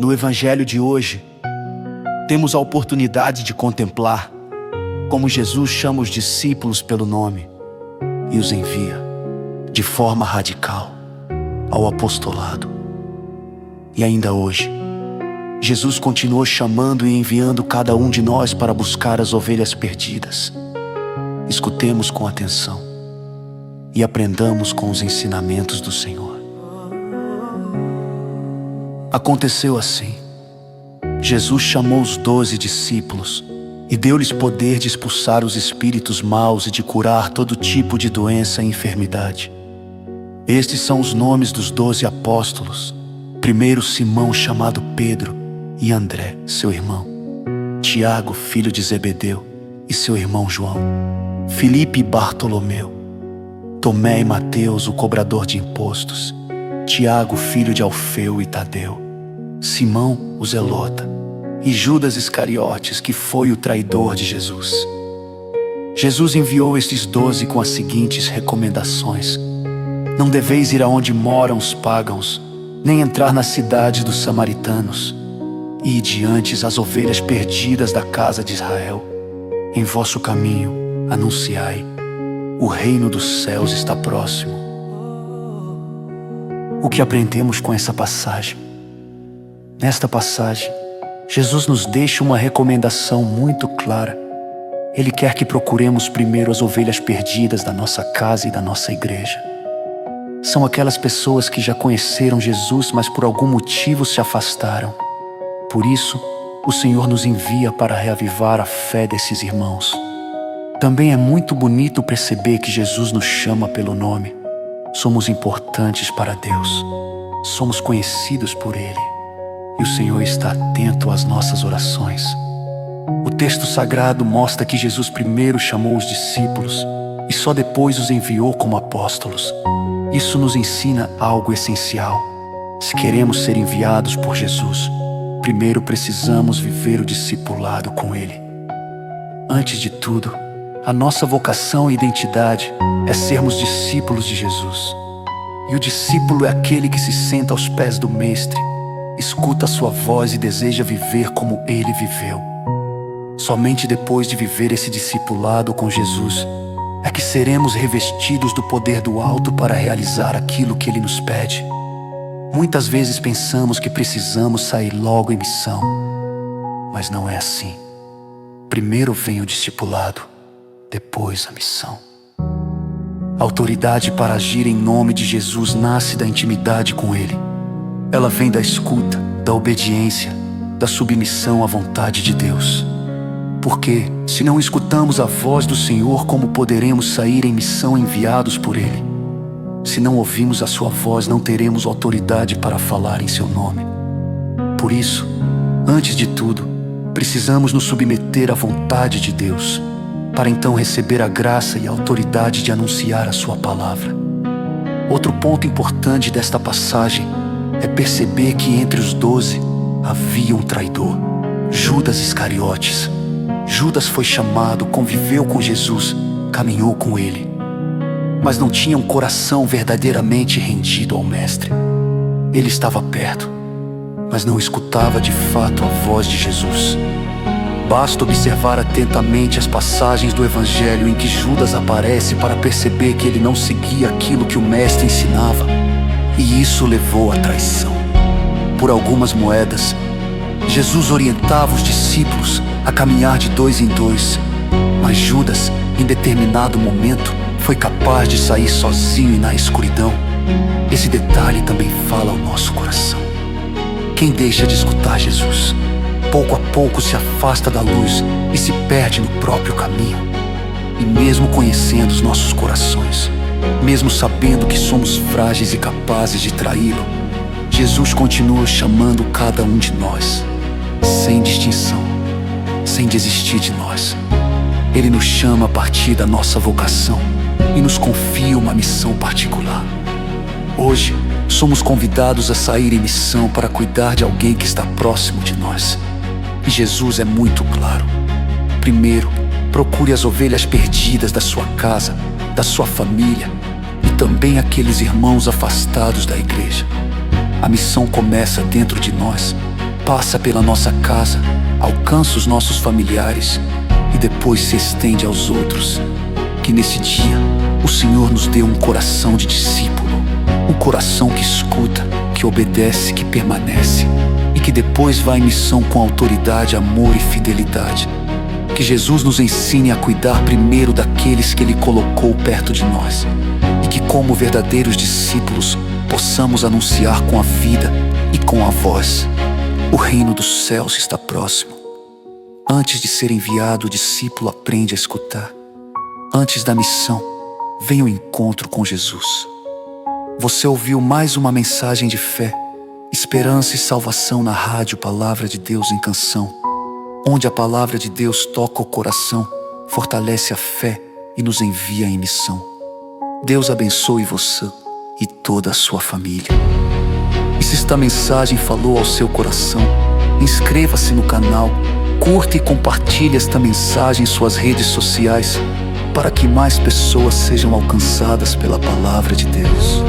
No Evangelho de hoje, temos a oportunidade de contemplar como Jesus chama os discípulos pelo nome e os envia, de forma radical, ao apostolado. E ainda hoje, Jesus continuou chamando e enviando cada um de nós para buscar as ovelhas perdidas. Escutemos com atenção e aprendamos com os ensinamentos do Senhor. Aconteceu assim: Jesus chamou os 12 discípulos e deu-lhes poder de expulsar os espíritos maus e de curar todo tipo de doença e enfermidade. Estes são os nomes dos 12 apóstolos. Primeiro, Simão, chamado Pedro, e André, seu irmão. Tiago, filho de Zebedeu, e seu irmão João. Filipe e Bartolomeu. Tomé e Mateus, o cobrador de impostos. Tiago, filho de Alfeu e Tadeu. Simão, o zelota. E Judas Iscariotes, que foi o traidor de Jesus. Jesus enviou estes 12 com as seguintes recomendações: não deveis ir aonde moram os pagãos, nem entrar nas cidades dos samaritanos. Ide antes as ovelhas perdidas da casa de Israel. Em vosso caminho anunciai: o reino dos céus está próximo. O que aprendemos com essa passagem? Nesta passagem, Jesus nos deixa uma recomendação muito clara. Ele quer que procuremos primeiro as ovelhas perdidas da nossa casa e da nossa igreja. São aquelas pessoas que já conheceram Jesus, mas por algum motivo se afastaram. Por isso, o Senhor nos envia para reavivar a fé desses irmãos. Também é muito bonito perceber que Jesus nos chama pelo nome. Somos importantes para Deus. Somos conhecidos por Ele. E o Senhor está atento às nossas orações. O texto sagrado mostra que Jesus primeiro chamou os discípulos e só depois os enviou como apóstolos. Isso nos ensina algo essencial. Se queremos ser enviados por Jesus, primeiro precisamos viver o discipulado com Ele. Antes de tudo, a nossa vocação e identidade é sermos discípulos de Jesus. E o discípulo é aquele que se senta aos pés do Mestre, escuta a sua voz e deseja viver como Ele viveu. Somente depois de viver esse discipulado com Jesus é que seremos revestidos do poder do alto para realizar aquilo que Ele nos pede. Muitas vezes pensamos que precisamos sair logo em missão, mas não é assim. Primeiro vem o discipulado, depois a missão. A autoridade para agir em nome de Jesus nasce da intimidade com Ele. Ela vem da escuta, da obediência, da submissão à vontade de Deus. Porque, se não escutamos a voz do Senhor, como poderemos sair em missão enviados por Ele? Se não ouvimos a sua voz, não teremos autoridade para falar em seu nome. Por isso, antes de tudo, precisamos nos submeter à vontade de Deus, para então receber a graça e a autoridade de anunciar a sua palavra. Outro ponto importante desta passagem é perceber que entre os 12 havia um traidor, Judas Iscariotes. Judas foi chamado, conviveu com Jesus, caminhou com Ele, mas não tinha um coração verdadeiramente rendido ao Mestre. Ele estava perto, mas não escutava de fato a voz de Jesus. Basta observar atentamente as passagens do Evangelho em que Judas aparece para perceber que ele não seguia aquilo que o Mestre ensinava, e isso levou à traição. Por algumas moedas, Jesus orientava os discípulos a caminhar de 2 em 2, mas Judas, em determinado momento, foi capaz de sair sozinho e na escuridão. Esse detalhe também fala ao nosso coração. Quem deixa de escutar Jesus, pouco a pouco se afasta da luz e se perde no próprio caminho. E mesmo conhecendo os nossos corações, mesmo sabendo que somos frágeis e capazes de traí-lo, Jesus continua chamando cada um de nós, sem distinção, sem desistir de nós. Ele nos chama a partir da nossa vocação e nos confia uma missão particular. Hoje, somos convidados a sair em missão para cuidar de alguém que está próximo de nós. E Jesus é muito claro. Primeiro, procure as ovelhas perdidas da sua casa, da sua família e também aqueles irmãos afastados da igreja. A missão começa dentro de nós passa pela nossa casa, alcança os nossos familiares e depois se estende aos outros. Que nesse dia o Senhor nos dê um coração de discípulo, um coração que escuta, que obedece, que permanece e que depois vai em missão com autoridade, amor e fidelidade. Que Jesus nos ensine a cuidar primeiro daqueles que Ele colocou perto de nós e que, como verdadeiros discípulos, possamos anunciar com a vida e com a voz: o reino dos céus está próximo. Antes de ser enviado, o discípulo aprende a escutar. Antes da missão, vem ao encontro com Jesus. Você ouviu mais uma mensagem de fé, esperança e salvação na rádio Palavra de Deus em Canção, onde a Palavra de Deus toca o coração, fortalece a fé e nos envia em missão. Deus abençoe você e toda a sua família. E se esta mensagem falou ao seu coração, inscreva-se no canal, curta e compartilhe esta mensagem em suas redes sociais, para que mais pessoas sejam alcançadas pela Palavra de Deus.